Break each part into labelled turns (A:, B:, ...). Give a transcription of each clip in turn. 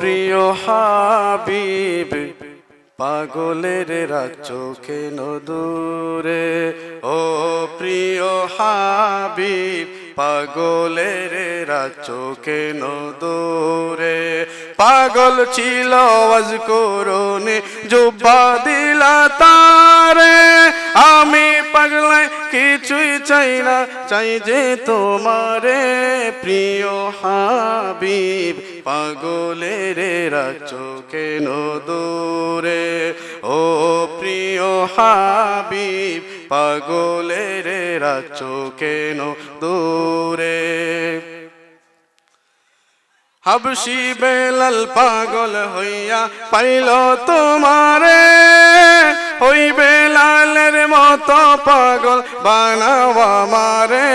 A: প্রিয় হাবিব পাগলের রাখছো কেন দূরে, ও প্রিয় হাবিব পাগলের রাখছো কেন দূরে। পাগল ছিল ওয়াজ করুনি জুব্বা দিলা তারে, আমি পাগলায় কিছুই চাই না, চাই যে তোমারে। প্রিয় হাবিব পাগলের রাখছো কেন দূরে, ও প্রিয় হাবিব পাগলের রাখছো কেন দূরে। হাবশি বেলাল পাগল হইয়া পাইল তোমারে, ওই বেলালের মতো পাগল বানাও আমারে।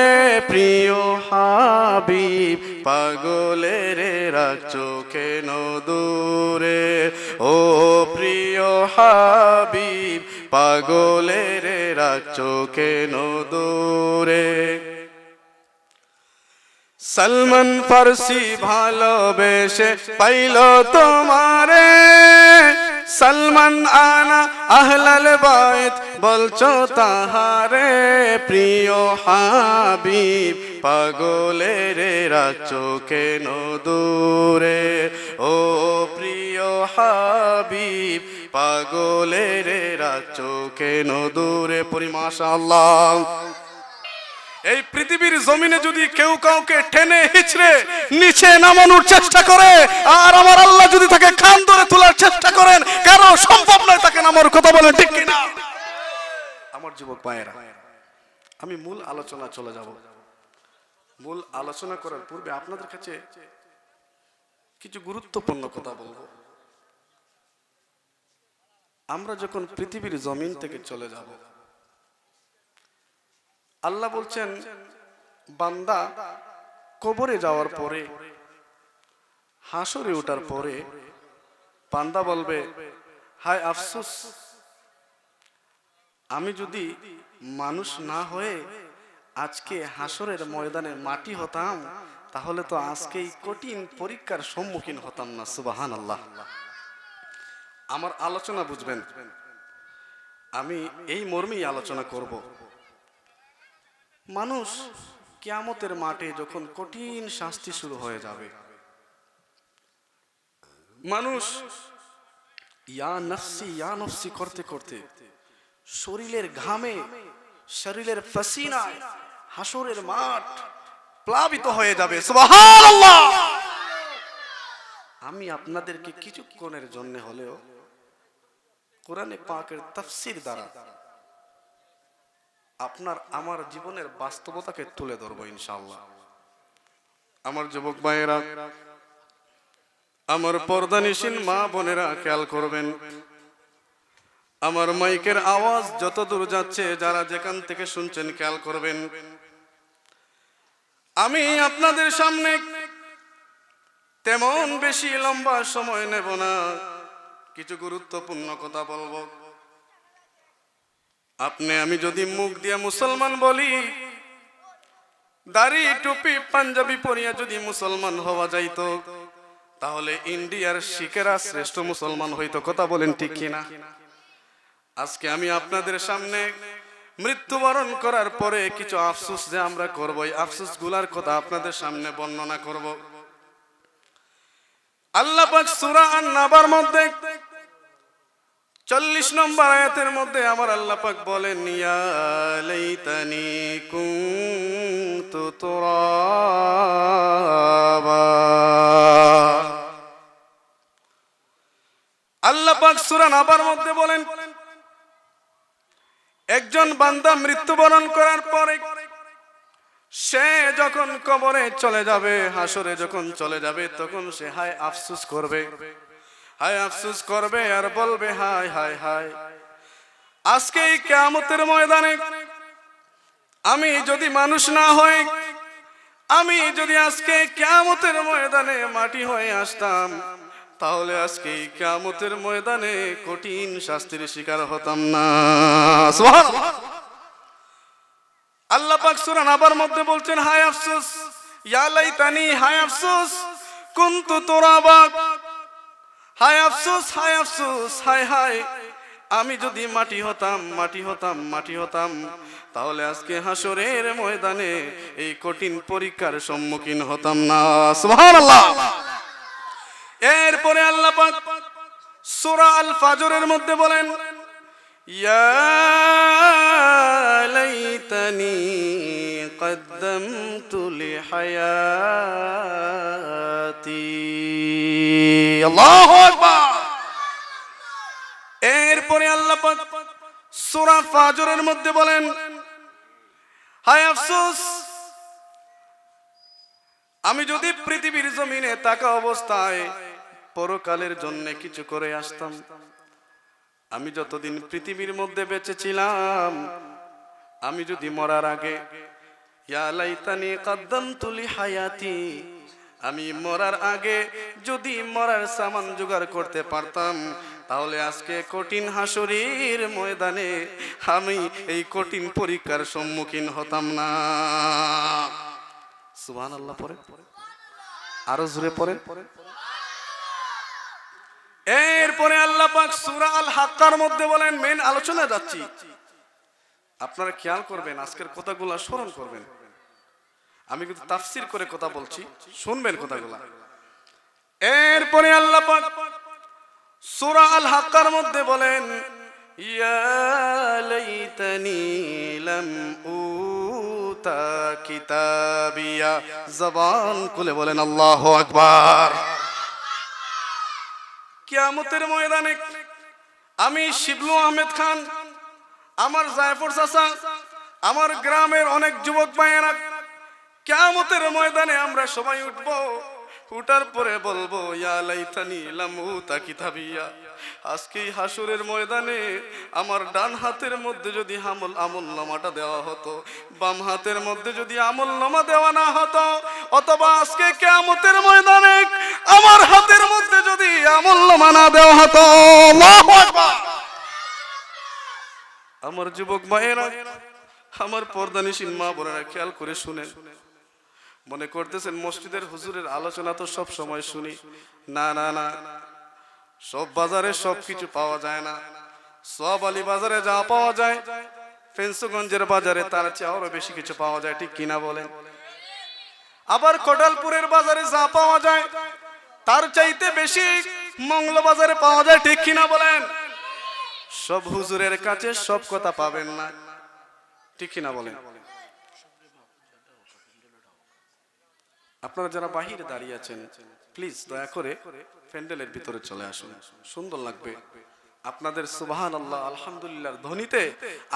A: প্রিয় হাবিব পাগলের রাখছো কেন দূরে, ও প্রিয় হাবিব পাগলের রাখছো কেন দূরে। সলমান ফারসি ভালোবেসে পাইল তোমারে, সলমান আনা আহলাল বাইত বলছো তাহারে। প্রিয় হাবিব পাগলের রাখছো কেন দূরে, ও প্রিয় হাবিব পাগলের রাখছো কেন দূরে। পড়ি মাশাআল্লাহ। এই পৃথিবীর জমিনে যদি কেউ কাউকে টেনে হিচড়ে নিচে নামানোর চেষ্টা করে, আর আমার আল্লাহ যদি তাকে কান ধরে তোলার চেষ্টা করেন, কারো সম্ভব নয় তাকে নামার। কথা বলেন ঠিক কিনা? আমার যুবক ভাইয়েরা, আমি মূল আলোচনা চলে যাব। মূল আলোচনা করার পূর্বে আপনাদের কাছে কিছু গুরুত্বপূর্ণ কথা বলবো। আমরা যখন পৃথিবীর জমিন থেকে চলে যাব, আল্লাহ বলছেন বান্দা কবরে যাওয়ার পরে, হাসরে ওঠার পরে বান্দা বলবে, হায় আফসোস, আমি যদি মানুষ না হয়ে আজকে হাসরের ময়দানে মাটি হতাম, তাহলে তো আজকে এই কঠিন পরীক্ষার সম্মুখীন হতাম না। সুবহানাল্লাহ। আমার আলোচনা বুঝবেন, আমি এই মর্মেই আলোচনা করব। মানুষ কিয়ামতের মাঠে যখন কঠিন শাস্তি শুরু হয়ে যাবে, মানুষ ইয়া নফসি ইয়া নফসি করতে করতে শরীরের ঘামে, শরীরের পসিনায় হাসরের মাঠ প্লাবিত হয়ে যাবে। সুবহানাল্লাহ। আমি আপনাদেরকে কিছুক্ষণের জন্য হলেও কোরআনে পাকের তাফসীর দ্বারা আপনার আমার জীবনের বাস্তবতাকে তুলে ধরবো ইনশাআল্লাহ। আমার যুবক ভাইয়েরা, আমার পর্দানিশীন মা বোনেরা খেয়াল করবেন, আমার মাইকের আওয়াজ যত দূর যাচ্ছে, যারা যেখান থেকে শুনছেন খেয়াল করবেন। আমি আপনাদের সামনে তেমন বেশি লম্বা সময় নেব না, কিছু গুরুত্বপূর্ণ কথা বলবো। আপনি আমি যদি মুখ দিয়ে মুসলমান বলি, দাড়ি টুপি পাঞ্জাবি পরিয়া যদি মুসলমান হওয়া যাইতো, তাহলে ইন্ডিয়ার শিখেরা শ্রেষ্ঠ মুসলমান হইতো। কথা বলেন ঠিক কিনা? আজকে আমি আপনাদের সামনে মৃত্যুবরণ করার পরে কিছু আফসোস যে আমরা করব, এই আফসোস গুলার কথা আপনাদের সামনে বর্ণনা করব। আল্লাহ পাক সূরা আন-নাবার মধ্যে 40 নম্বর আয়াতের মধ্যে আমার আল্লাহ পাক বলেন, ইয়া লাইতানি কুনতু তুরাবা। আল্লাহ পাক সূরা নাবার মধ্যে বলেন, একজন বান্দা মৃত্যুবরণ করার পরে সে যখন কবরে চলে যাবে, হাসরে যখন চলে যাবে, তখন সে হায় আফসোস করবে, হায় আফসোস করবে আর বলবে, হায় হায় হায়, আজকে এই কিয়ামতের ময়দানে আমি যদি মানুষ না হই, আমি যদি আজকে কিয়ামতের ময়দানে মাটি হয়ে আসতাম, তাহলে আজকে কিয়ামতের ময়দানে কঠিন শাস্তির শিকার হতাম না। সুবহানাল্লাহ। আল্লাহ পাক সূরা নাবার মধ্যে বলছেন, হায় আফসোস, ইয়া লাইতানি, হায় আফসোস, কুনতু তুরাবা, হায় আফসোস, হায় আফসোস, হায় হায়, আমি যদি মাটি হতাম, মাটি হতাম, মাটি হতাম, তাহলে আজকে হাসরের ময়দানে এই কঠিন পরীক্ষার সম্মুখীন হতাম না। সুবহানাল্লাহ। এরপরে আল্লাহ পাক সূরা আল ফাজরের মধ্যে বলেন, ইয়া লাইতানি কদ্দামতু লিহায়াতি। আল্লাহু আকবার। এরপরে আল্লাহ পাক সূরা ফাজরের মধ্যে বলেন, হায় আফসোস, আমি যদি পৃথিবীর জমিনে থাকা অবস্থায় পরকালের জন্য কিছু করে আসতাম, আমি যতদিন পৃথিবীর মধ্যে বেঁচে ছিলাম, আমি যদি মরার আগে ইয়া লাইতানি কদ্দামতু লিহায়াতি, আমি মরার আগে যদি মরার সামান জোগাড় করতে পারতাম, তাহলে আজকে কঠিন হাসরের ময়দানে আমি এই কঠিন পরীক্ষার সম্মুখীন হতাম না। সুবহানাল্লাহ। পরে আরো জোরে পড়ে। এরপরে আল্লাহ পাক সূরা আল হাক্কার মধ্যে বলেন, মেন আলোচনা যাচ্ছি, আপনারা খেয়াল করবেন, আজকের কথাগুলো স্মরণ করবেন। আমি কিন্তু তাফসীর করে কথা বলছি, শুনবেন কথাগুলো। এরপরে আল্লাহ পাক সূরা আল হাক্কার মধ্যে বলেন, ইয়া লাইতানি লাম উতা কিতাবিয়া। জবান খুলে বলেন আল্লাহু আকবার। কিয়ামতের ময়দানে আমি শিবলু আহমেদ খান, আমার জায়ফর চাচা, আমার গ্রামের অনেক যুবক ভাইয়েরা, কিয়ামতের ময়দানে আমরা সবাই উঠব। উঠার পরে বলবো, ইয়া লাইতানি লাম উতা কিতাবিয়া। আজকে হাসরের ময়দানে আমার ডান হাতের মধ্যে যদি আমলনামাটা দেওয়া হতো, বাম হাতের মধ্যে যদি আমলনামা দেওয়া না হতো, অথবা আজকে কিয়ামতের ময়দানে আমার হাতের মধ্যে যদি আমলনামা না দেওয়া হতো, আল্লাহু আকবার। আমার যুবক ভাইয়েরা, আমার পর্দানিশীন মা বোনেরা, খেয়াল করে শুনেন। মনে করতেছেন মসজিদের হুজুরের আলোচনা তো সব সময় শুনি, না না না, সব বাজারে সব কিছু পাওয়া যায় না। সব আলী বাজারে যা পাওয়া যায়, ফেন্সগঞ্জের বাজারে তার চেয়ে আরো বেশি কিছু পাওয়া যায়, ঠিক কিনা বলেন? আবার কোটালপুরের বাজারে যা পাওয়া যায় তার চাইতে বেশি মংলা বাজারে পাওয়া যায়, ঠিক কিনা বলেন? সব হুজুরের কাছে সব কথা পাবেন না, ঠিক কিনা বলেন? আপনারা যারা বাহিরে দাঁড়িয়ে আছেন, প্লিজ দয়া করে প্যান্ডেলের ভিতরে চলে আসুন, সুন্দর লাগবে আপনাদের সুবহানাল্লাহ আলহামদুলিল্লাহর ধ্বনিতে।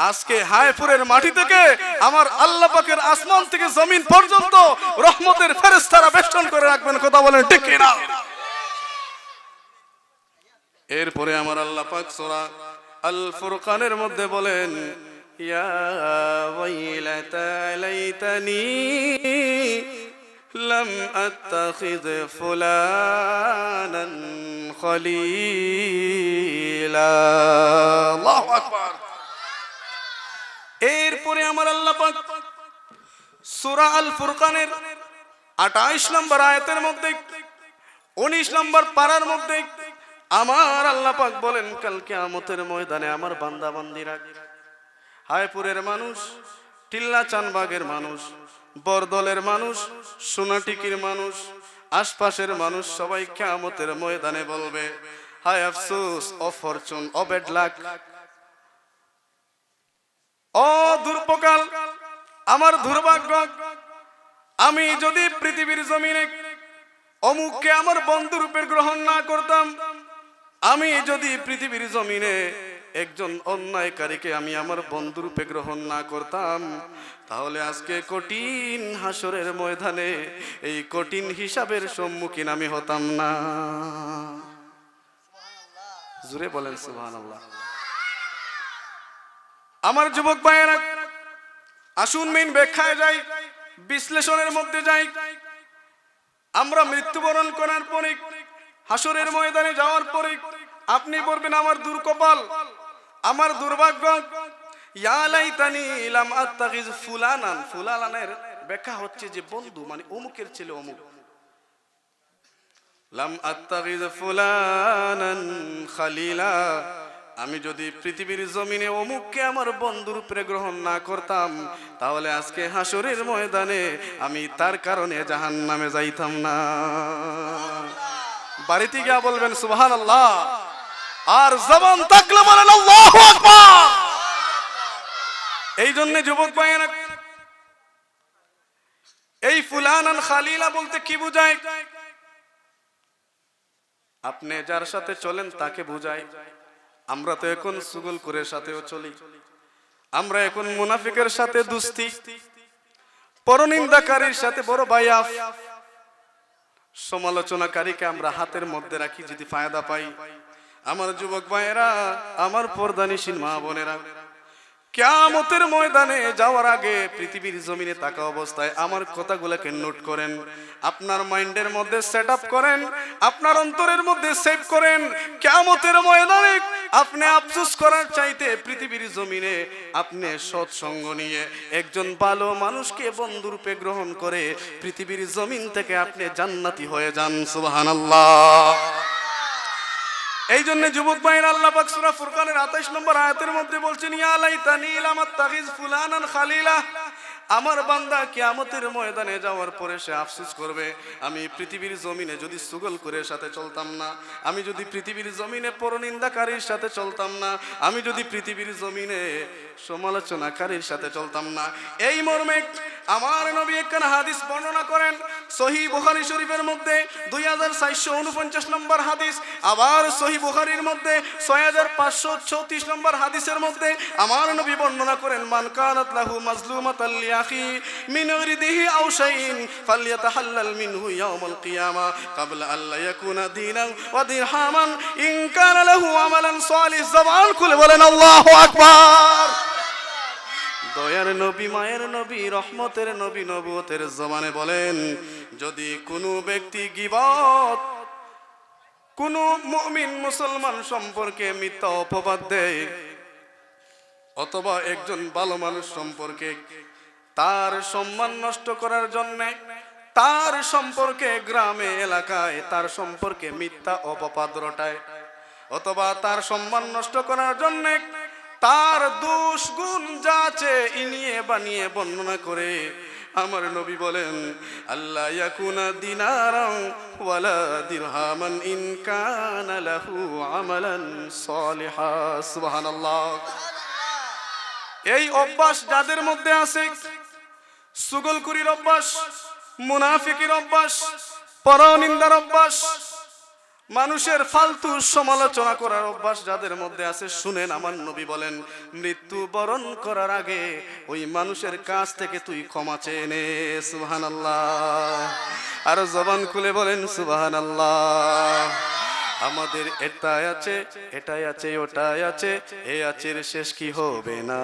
A: আজকে হায়পুরের মাটি থেকে আমার আল্লাহ পাকের আসমান থেকে জমিন পর্যন্ত রহমতের ফেরেশতারা বেষ্টন করে রাখবেন, কথা বলেন ঠিক কিনা? এরপরে আমার আল্লাহ পাক সূরা আল ফুরকানের মধ্যে বলেন, ইয়া ওয়াইলাতা লাইতানি লাম আত্তাখিয ফুলানান খলিলা। আল্লাহু আকবার। এরপরে আমার আল্লাহ পাক সূরা আল ফুরকানের 28 নম্বর আয়াতের মধ্যে 19 নম্বর পারার মধ্যে আমার আল্লাহ পাক বলেন, কাল কিয়ামতের ময়দানে আমার বান্দা বান্দীরা, হায়পুরের মানুষ, টিল্লা চানবাগের মানুষ, বরদলের মানুষ, সোনাটিকির মানুষ, আশপাশের মানুষ সবাই কিয়ামতের ময়দানে বলবে, হায় আফসোস, ও ফরচুন, ও ব্যাড লাক, ও দুর্ভোগাল, আমার দুর্ভাগ্য, আমি যদি পৃথিবীর জমিনে অমুককে আমার বন্ধু রূপে গ্রহণ না করতাম, আমি যদি পৃথিবীর জমিনে একজন অন্যায়কারীকে আমি আমার বন্ধু রূপে গ্রহণ না করতাম, তাহলে আজকে কঠিন হাসরের ময়দানে এই কঠিন হিসাবের সম্মুখীন আমি হতাম না। জোরে বলেন সুবহানাল্লাহ। আমার যুবক ভাইয়েরা, আসুন মেইন ব্যাখ্যায় যাই, বিশ্লেষণের মধ্যে যাই। আমরা মৃত্যুবরণ করার পরে, হাসরের ময়দানে যাওয়ার পরে আপনি বলবেন, আমার দুর্কপাল, আমার দুর্ভাগ্য, ইয়া লাইতানি লাম আত্তাখিজ ফুলানান। ফুলানানের ব্যাখ্যা হচ্ছে যে বন্ধু, মানে অমুকের ছেলে অমুক। লাম আত্তাখিয ফুলানান খালিলা, আমি যদি পৃথিবীর জমিনে অমুককে আমার বন্ধু রূপে গ্রহণ না করতাম, তাহলে আজকে হাসরের ময়দানে আমি তার কারণে জাহান্নামে যাইতাম না। বাড়িতে গিয়া বলবেন সুবহানাল্লাহ, আর জবান থাকলে বলেন আল্লাহু আকবার। এই জন্য যুবক ভাইয়েরা, এই ফুলানান খালিলা বলতে কি বুঝায়? আপনি যার সাথে চলেন তাকে বুঝায়। আমরা তো এখন সুগল করে সাথেও চলি, আমরা এখন মুনাফিকের সাথে দুস্তি, পরনিন্দাকারীর সাথে বড় বায়াফ, সমালোচনাকারীকে আমরা হাতের মধ্যে রাখি যদি ফায়দা পাই। আমার যুবক ভাইয়েরা, আমার পর্দানিশীন মা বোনেরা, কিয়ামতের ময়দানে যাওয়ার আগে পৃথিবীর জমিনে থাকা অবস্থায় আমার কথাগুলোকে নোট করেন, আপনার মাইন্ডের মধ্যে সেট আপ করেন, আপনার অন্তরের মধ্যে সেভ করেন। কিয়ামতের ময়দানে আপনি আফসোস করার চাইতে পৃথিবীর জমিনে আপনি সৎসঙ্গ নিয়ে একজন ভালো মানুষকে বন্ধুরূপে গ্রহণ করে পৃথিবীর জমিন থেকে আপনি জান্নাতি হয়ে যান। সুবহানাল্লাহ। এই জন্য যুবক ভাইরা, আল্লাহ পাক সূরা ফুরকানের 28 নম্বর আয়াতের মধ্যে বলছেন, ইয়া লাইতানি লাম আত্তাখিয ফুলানান খালিলা। আমার বান্দা কিয়ামতের ময়দানে যাওয়ার পরে সে আফসোস করবে, আমি পৃথিবীর জমিনে যদি সুগল করে সাথে চলতাম না, আমি যদি পৃথিবীর জমিনে পরনিন্দাকারীর সাথে চলতাম না, আমি যদি পৃথিবীর জমিনে সমালোচনাকারীর সাথে চলতাম না। এই মর্মে আমার নবী একখানা হাদিস বর্ণনা করেন সহিহ বুখারী শরীফের মধ্যে 2449 নম্বর হাদিস, আবার সহিহ বুখারীর মধ্যে 6534 নম্বর হাদিসের মধ্যে আমার নবী বর্ণনা করেন, মান কানাত লাহু মাজলুমাতাল লিআখি মিন ইরদিহি আও শাইইন ফালইয়াতাহাল্লাল মিনহু ইয়াওমাল কিয়ামা ক্বাবলা আল্লা ইয়াকুনা দীনান ওয়া দিরহামান ইন কানা লাহু আমালান সালিহ। জবান খুলে বলেন আল্লাহু আকবার। দয়ার নবী, মায়ের নবী, রহমতের নবী, নবুয়তের জমানে বলেন, যদি কোনো ব্যক্তি গীবত, কোনো মুমিন মুসলমান সম্পর্কে মিথ্যা অপবাদ দেয়, অথবা একজন ভালো মানুষ সম্পর্কে তার সম্মান নষ্ট করার জন্য, তার সম্পর্কে গ্রামে এলাকায় তার সম্পর্কে মিথ্যা অপবাদ রটায়, অথবা তার সম্মান নষ্ট করার জন্য তার দোষ গুণ যা আছে ইনিয়ে বানিয়ে বর্ণনা করে, আমার নবী বলেন, আল্লাহ ইয়াকুনা দিনারান ওয়ালা দিরহামান ইন কানা লাহু আমালান সালিহা। সুবহানাল্লাহ। এই অভ্যাস যাদের মধ্যে আছে, সুগলকুরির অভ্যাস, মুনাফিকের অভ্যাস, পরনিন্দার অভ্যাস, মানুষের ফালতু সমালোচনা করার অভ্যাস যাদের মধ্যে আছে, শুনেন আমার নবী বলেন, মৃত্যু বরণ করার আগে ওই মানুষের কাছ থেকে তুই ক্ষমা চেয়ে নে। সুবহানাল্লাহ। আর জবান খুলে বলেন সুবহানাল্লাহ। আমাদের এটাই আছে, এটাই আছে, ওটাই আছে, এ আছের শেষ কি হবে না।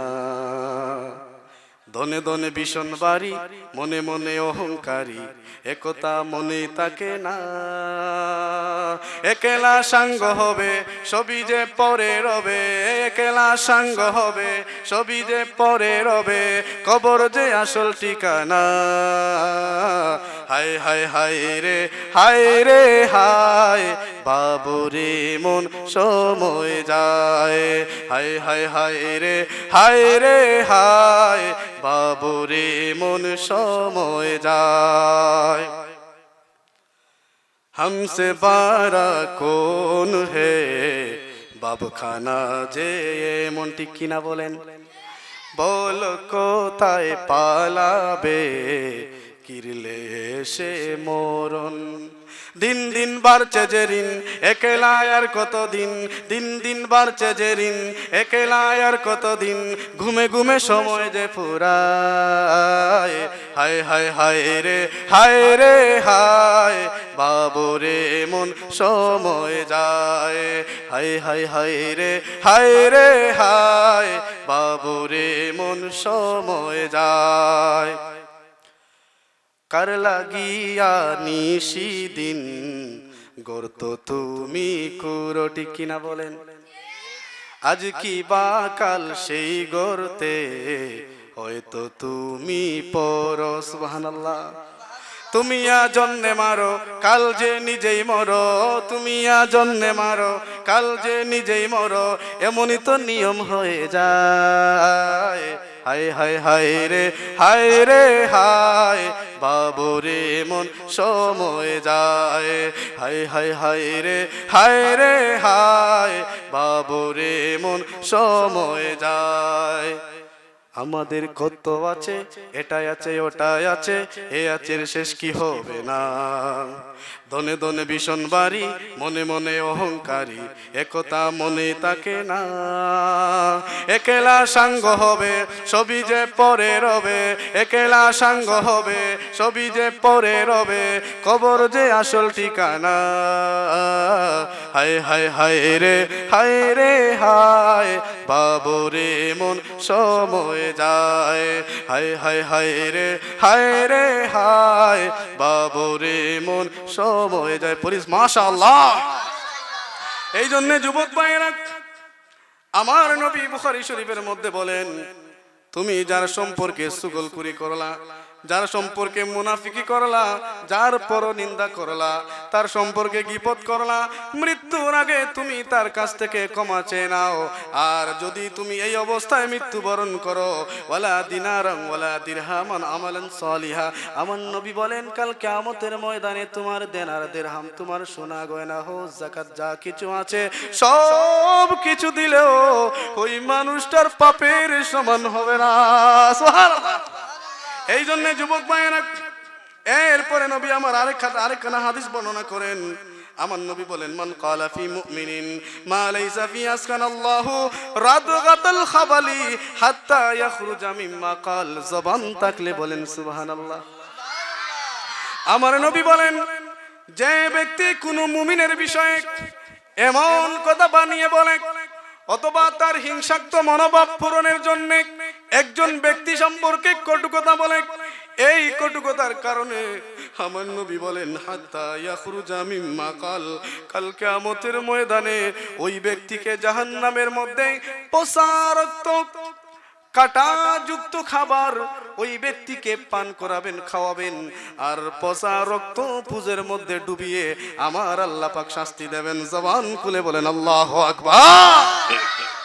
A: ধনে ধনে ভীষণ বাড়ি, মনে মনে অহংকারী, একতা মনে থাকে না। একলা সাঙ্গ হবে সবই যে পরে রবে, একলা সাঙ্গ হবে সবই যে পরে রবে, কবর যে আসল ঠিকানা। হায় হায় হায় রে, হায় রে হায়, বাবুরে মন সময় যায়। হায় হায় হায় রে, হায় রে হায়, বাবুরে মন সময় যায়। हमसे बारा कौन है বাবখানা যে, মন ঠিক কিনা বলেন? বল কোথায় পালাবে কিরলে সে মরণ। দিন দিন বাড়ছে যে ঋণ, একলা আর কতদিন, দিন দিন বাড়ছে যে ঋণ, একলা আর কতদিন, ঘুমে ঘুমে সময় যে ফুরায়। হায় হায় হায় রে, হায় রে হায়, বাবুরে মন সময় যায়। হায় হায় হায় রে, হায় রে হায়, বাবুরে মন সময় যায়। কার লাগিয়া নিশি দিন গর্ত তুমি কুরটি কিনা বলেন? আজ কি বা কাল সেই গর্তে হয়তো তুমি পর। সুবহানাল্লাহ। তুমি জন্যে মারো কাল যে নিজেই মরো, তুমি জন্যে মারো কাল যে নিজেই মরো, এমনই তো নিয়ম হয়ে যায়। হায় হায় হায় রে হায় রে হায়, বাবরে মন সময় যায়। হায় হায় হায় রে হায় রে হায়, বাবরে মন সময় যায়। আমাদের কত আছে, এটাই আছে ওটাই আছে, এ আছের শেষ কি হবে না। দনে দনে ভীষণ বাড়ি, মনে মনে অহংকারী, একতা মনে থাকে না। একেলা সাঙ্গ হবে সবই যে পরে রবে, একেলা সাঙ্গ হবে সবই যে পরে রবে, কবর যে আসল ঠিকানা। হায় হায় হায় রে হায় রে হায়, বাবরে মন সময় যায়। হায় হায় হায় রে হায় রে হায়, বাবরে মন সময় যায়। পড়িস মাশাআল্লাহ। এই জন্য যুবক ভাইয়েরা, আমার নবী বুখারী শরীফের মধ্যে বলেন, তুমি যার সম্পর্কে সুগলকুরি করলা, যার সম্পর্কে মুনাফিকি করলা, যার পরনিন্দা করলা, তার সম্পর্কে গীবত করলা, মৃত্যুর আগে তুমি তার কাছ থেকে ক্ষমা চেয়ে নাও। আর যদি তুমি এই অবস্থায় মৃত্যুবরণ করো, ওয়ালা দিনারাম ওয়ালা দিরহামান আমালান সালিহা, আমার নবী বলেন কাল কিয়ামতের ময়দানে তোমার দেনার দিরহাম, তোমার সোনা গয়না হজ যাকাত যা কিছু আছে সব কিছু দিলেও ওই মানুষটার পাপের সমান হবে না। সুবহানাল্লাহ। এই জন্য যুবক ভাইয়েরা, এরপরে নবী আমার আরেকখানা হাদিস বর্ণনা করেন। আমার নবী বলেন, মান ক্বালা ফি মুমিনিন মা লাইসা ফি আসকানাল্লাহু রাদগাতাল খাবালি হাত্তা ইয়াখরুজা মিম্মা ক্বাল, জবান থাকলে বলেন সুবহানাল্লাহ। আমার নবী বলেন, যে ব্যক্তি কোনো মুমিনের বিষয়ে এমন কথা বানিয়ে বলে অথবা তার হিংসাত্ম মনোভাব পূরণের জন্য একজন ব্যক্তি সম্পর্কে কটু কথা বলে, এই কটু কথার কারণে আমার নবী বলেন হাত্তা ইয়াখরুজা মিম্মা ক্বাল, কাল কিয়ামতের ময়দানে ওই ব্যক্তিকে জাহান্নামের মধ্যে পচা রক্ত কাটা যুক্ত খাবার ওই ব্যক্তিকে পান করাবেন, খাওয়াবেন, আর পচা রক্ত পুজের মধ্যে ডুবিয়ে আমার আল্লাহ পাক শাস্তি দেবেন। জবান খুলে বলেন আল্লাহু আকবার।